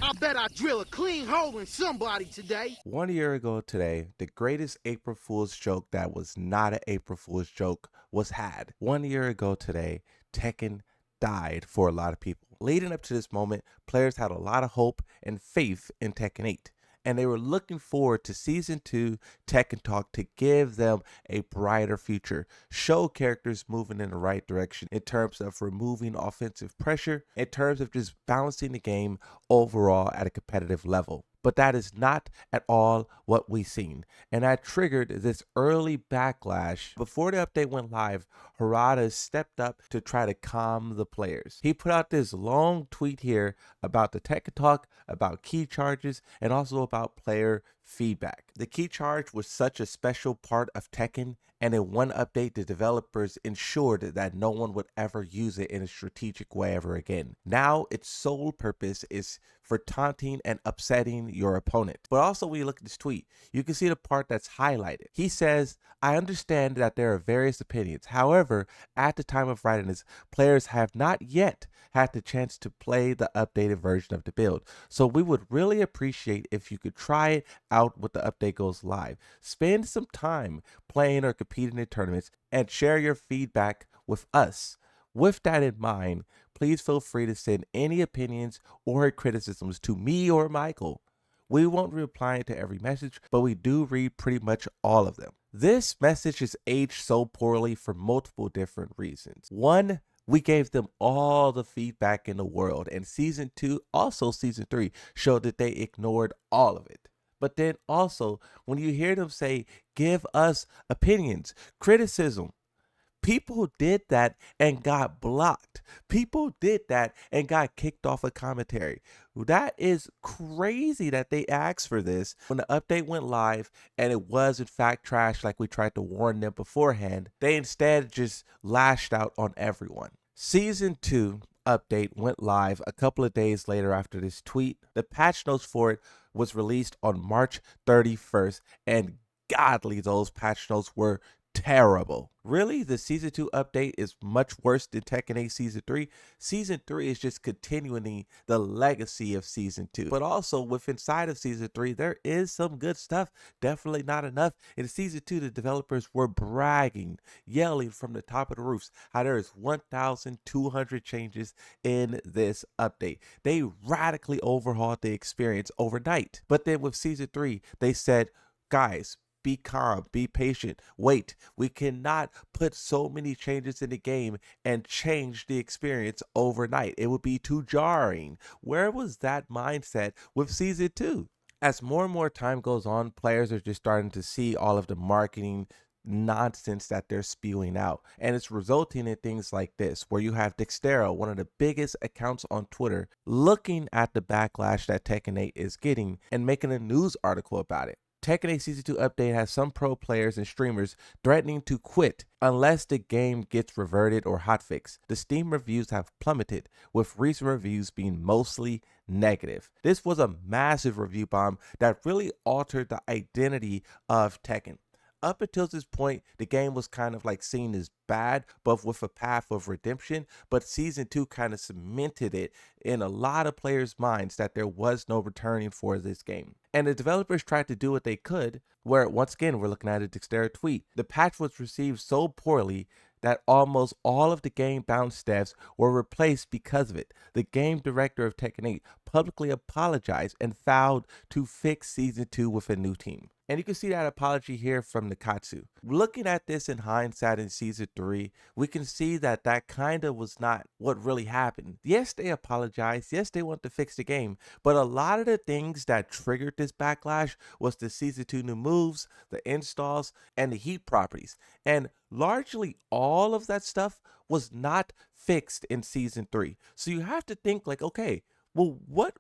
I bet I drill a clean hole in somebody today. 1 year ago today, the greatest April Fool's joke that was not an April Fool's joke was had. 1 year ago today, Tekken died for a lot of people. Leading up to this moment, players had a lot of hope and faith in Tekken 8. And they were looking forward to Season 2 Tekken Talk to give them a brighter future, show characters moving in the right direction in terms of removing offensive pressure, in terms of just balancing the game overall at a competitive level. But that is not at all what we've seen. And that triggered this early backlash. Before the update went live, Harada stepped up to try to calm the players. He put out this long tweet here about the Tekken Talk, about key charges, and also about player feedback. The key charge was such a special part of Tekken, and in one update, the developers ensured that no one would ever use it in a strategic way ever again. Now, its sole purpose is for taunting and upsetting your opponent. But also, when you look at this tweet, you can see the part that's highlighted. He says, I understand that there are various opinions. However, at the time of writing this, players have not yet had the chance to play the updated version of the build. So we would really appreciate if you could try it out when the update goes live. Spend some time playing or competing in tournaments and share your feedback with us. With that in mind, please feel free to send any opinions or criticisms to me or Michael. We won't reply to every message, but we do read pretty much all of them. This message is aged so poorly for multiple different reasons. One, we gave them all the feedback in the world, and Season 2, also Season 3, showed that they ignored all of it. But then also, when you hear them say, give us opinions, criticism, people did that and got blocked. People did that and got kicked off of commentary. That is crazy that they asked for this when the update went live and it was in fact trash like we tried to warn them beforehand. They instead just lashed out on everyone. Season 2 update went live a couple of days later after this tweet. The patch notes for it was released on March 31st, and godly, those patch notes were terrible. Really, the Season 2 update is much worse than Tekken 8 Season 3. Season 3 is just continuing the legacy of Season 2. But also, with inside of Season 3, there is some good stuff. Definitely not enough. In Season 2, the developers were bragging, yelling from the top of the roofs how there is 1,200 changes in this update. They radically overhauled the experience overnight. But then with Season 3, they said, guys, be calm, be patient, wait. We cannot put so many changes in the game and change the experience overnight. It would be too jarring. Where was that mindset with Season 2? As more and more time goes on, players are just starting to see all of the marketing nonsense that they're spewing out, and it's resulting in things like this, where you have Dextero, one of the biggest accounts on Twitter, looking at the backlash that Tekken 8 is getting and making a news article about it. Tekken 8 Season 2 update has some pro players and streamers threatening to quit unless the game gets reverted or hotfixed. The Steam reviews have plummeted, with recent reviews being mostly negative. This was a massive review bomb that really altered the identity of Tekken. Up until this point, the game was kind of like seen as bad, but with a path of redemption. But Season 2 kind of cemented it in a lot of players' minds that there was no returning for this game. And the developers tried to do what they could, where once again, we're looking at a Dextero tweet. The patch was received so poorly that almost all of the game bounce devs were replaced because of it. The game director of Tekken 8 publicly apologized and vowed to fix Season 2 with a new team. And you can see that apology here from Nakatsu. Looking at this in hindsight in Season 3, we can see that that kind of was not what really happened. Yes, they apologized. Yes, they want to fix the game. But a lot of the things that triggered this backlash was the Season 2 new moves, the installs, and the heat properties. And largely all of that stuff was not fixed in Season 3. So you have to think like, okay, well, what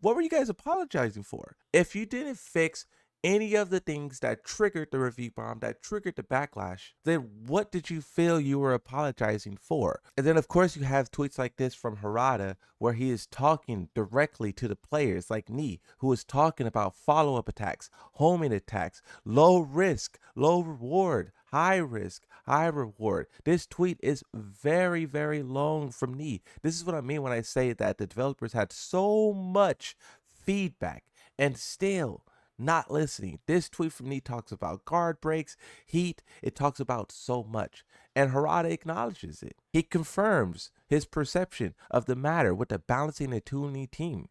were you guys apologizing for? If you didn't fix any of the things that triggered the review bomb, that triggered the backlash, then what did you feel you were apologizing for? And then, of course, you have tweets like this from Harada, where he is talking directly to the players like me, who is talking about follow-up attacks, homing attacks, low risk, low reward, high risk, high reward. This tweet is very, very long from me. This is what I mean when I say that the developers had so much feedback, and still not listening. This tweet from me talks about guard breaks, heat, it talks about so much. And Harada acknowledges it. He confirms his perception of the matter with the balancing and tuning team.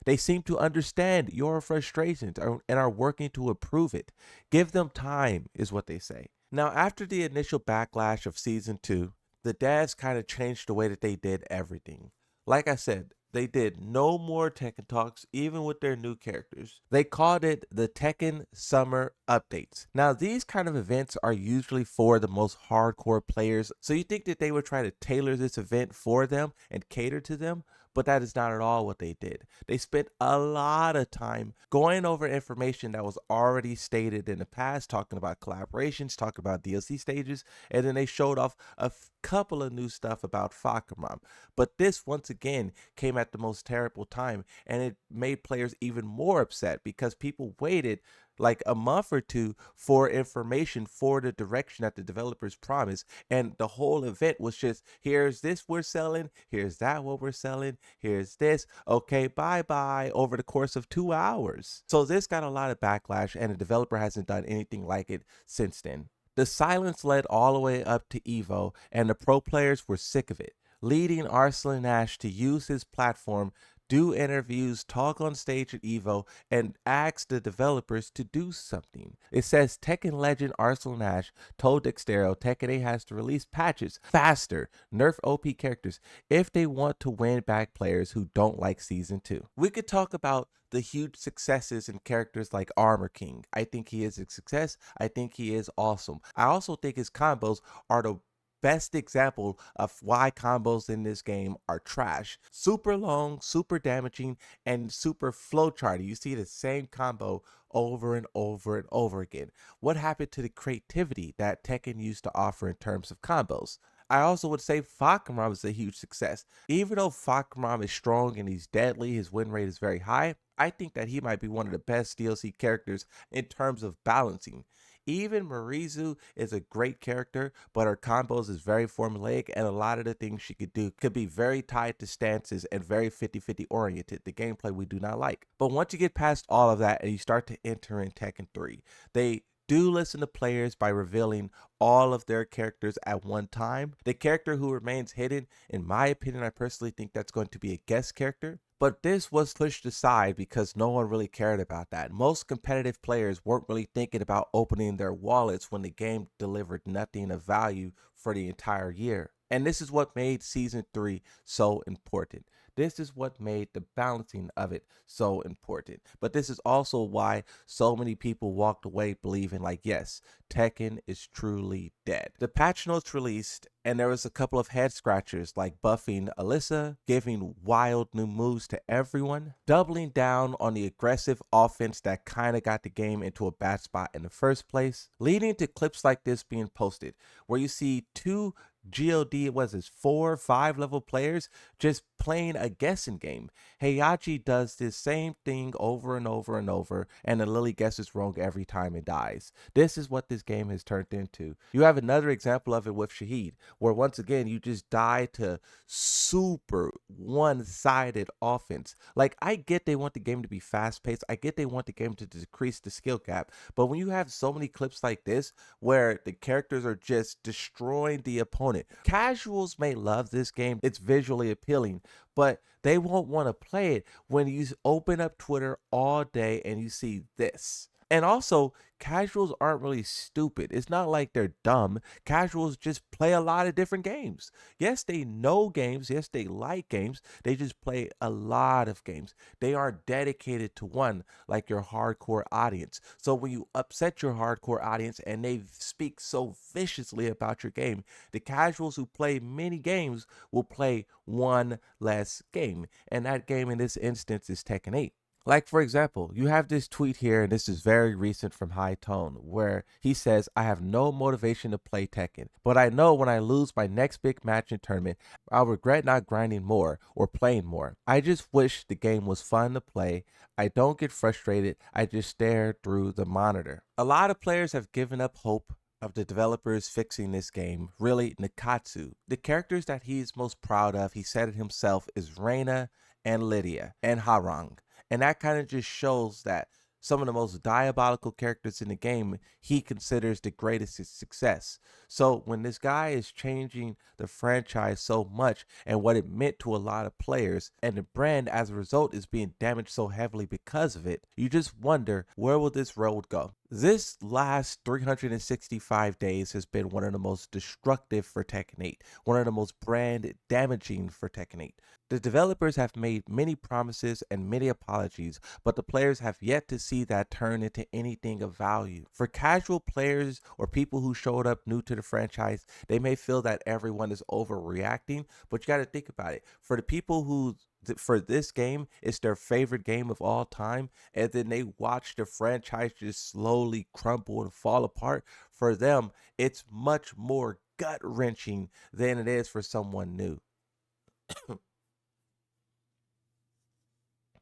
They seem to understand your frustrations and are working to improve it. Give them time, is what they say. Now, after the initial backlash of season 2, the devs kind of changed the way that they did everything. Like I said, they did no more Tekken talks, even with their new characters. They called it the Tekken Summer Updates. Now, these kind of events are usually for the most hardcore players, so you think that they would try to tailor this event for them and cater to them, but that is not at all what they did. They spent a lot of time going over information that was already stated in the past, talking about collaborations, talking about DLC stages, and then they showed off a couple of new stuff about Fakamram. But this, once again, came at the most terrible time, and it made players even more upset because people waited like a month or two for information for the direction that the developers promised, and the whole event was just, here's this we're selling, here's that what we're selling, here's this, okay, bye bye, over the course of 2 hours. So this got a lot of backlash, and the developer hasn't done anything like it since then. The silence led all the way up to Evo, and the pro players were sick of it, leading Arslan Nash to use his platform, do interviews, talk on stage at Evo, and ask the developers to do something. It says Tekken legend Arslan Nash told Dextero Tekken 8 has to release patches faster, nerf OP characters if they want to win back players who don't like Season 2. We could talk about the huge successes in characters like Armor King. I think he is a success. I think he is awesome. I also think his combos are the best example of why combos in this game are trash. Super long, super damaging, and super flowcharty. You see the same combo over and over and over again. What happened to the creativity that Tekken used to offer in terms of combos? I also would say Fakamram is a huge success. Even though Fakamram is strong and he's deadly, his win rate is very high, I think that he might be one of the best DLC characters in terms of balancing. Even Marizu is a great character, but her combos is very formulaic, and a lot of the things she could do could be very tied to stances and very 50-50 oriented, the gameplay we do not like. But once you get past all of that and you start to enter in Tekken 3, they do listen to players by revealing all of their characters at one time. The character who remains hidden, in my opinion, I personally think that's going to be a guest character. But this was pushed aside because no one really cared about that. Most competitive players weren't really thinking about opening their wallets when the game delivered nothing of value for the entire year. And this is what made Season 3 so important. This is what made the balancing of it so important. But this is also why so many people walked away believing like, yes, Tekken is truly dead. The patch notes released, and there was a couple of head scratchers like buffing Alyssa, giving wild new moves to everyone, doubling down on the aggressive offense that kind of got the game into a bad spot in the first place, leading to clips like this being posted where you see two GOD, was it 4 or 5 level players just playing a guessing game. Heihachi does this same thing over and over and over, and the Lily guesses wrong every time and dies. This is what this game has turned into. You have another example of it with Shahid, where once again you just die to super one-sided offense. Like, I get they want the game to be fast-paced, I get they want the game to decrease the skill gap, but when you have so many clips like this where the characters are just destroying the opponent, casuals may love this game, it's visually appealing, but they won't want to play it when you open up Twitter all day and you see this. And also, casuals aren't really stupid. It's not like they're dumb. Casuals just play a lot of different games. Yes, they know games. Yes, they like games. They just play a lot of games. They aren't dedicated to one like your hardcore audience. So when you upset your hardcore audience and they speak so viciously about your game, the casuals who play many games will play one less game. And that game in this instance is Tekken 8. Like, for example, you have this tweet here, and this is very recent from High Tone, where he says, I have no motivation to play Tekken, but I know when I lose my next big match in tournament, I'll regret not grinding more or playing more. I just wish the game was fun to play. I don't get frustrated. I just stare through the monitor. A lot of players have given up hope of the developers fixing this game. Really, Nikatsu. The characters that he's most proud of, he said it himself, is Reina and Lydia and Harang. And that kind of just shows that some of the most diabolical characters in the game he considers the greatest success. So when this guy is changing the franchise so much and what it meant to a lot of players, and the brand as a result is being damaged so heavily because of it, you just wonder, where will this road go? This last 365 days has been one of the most destructive for Tekken 8, one of the most brand damaging for Tekken 8. The developers have made many promises and many apologies, but the players have yet to see that turn into anything of value. For casual players or people who showed up new to the franchise, they may feel that everyone is overreacting, but you got to think about it. For the people who for this game, it's their favorite game of all time, and then they watch the franchise just slowly crumble and fall apart. For them, it's much more gut wrenching than it is for someone new.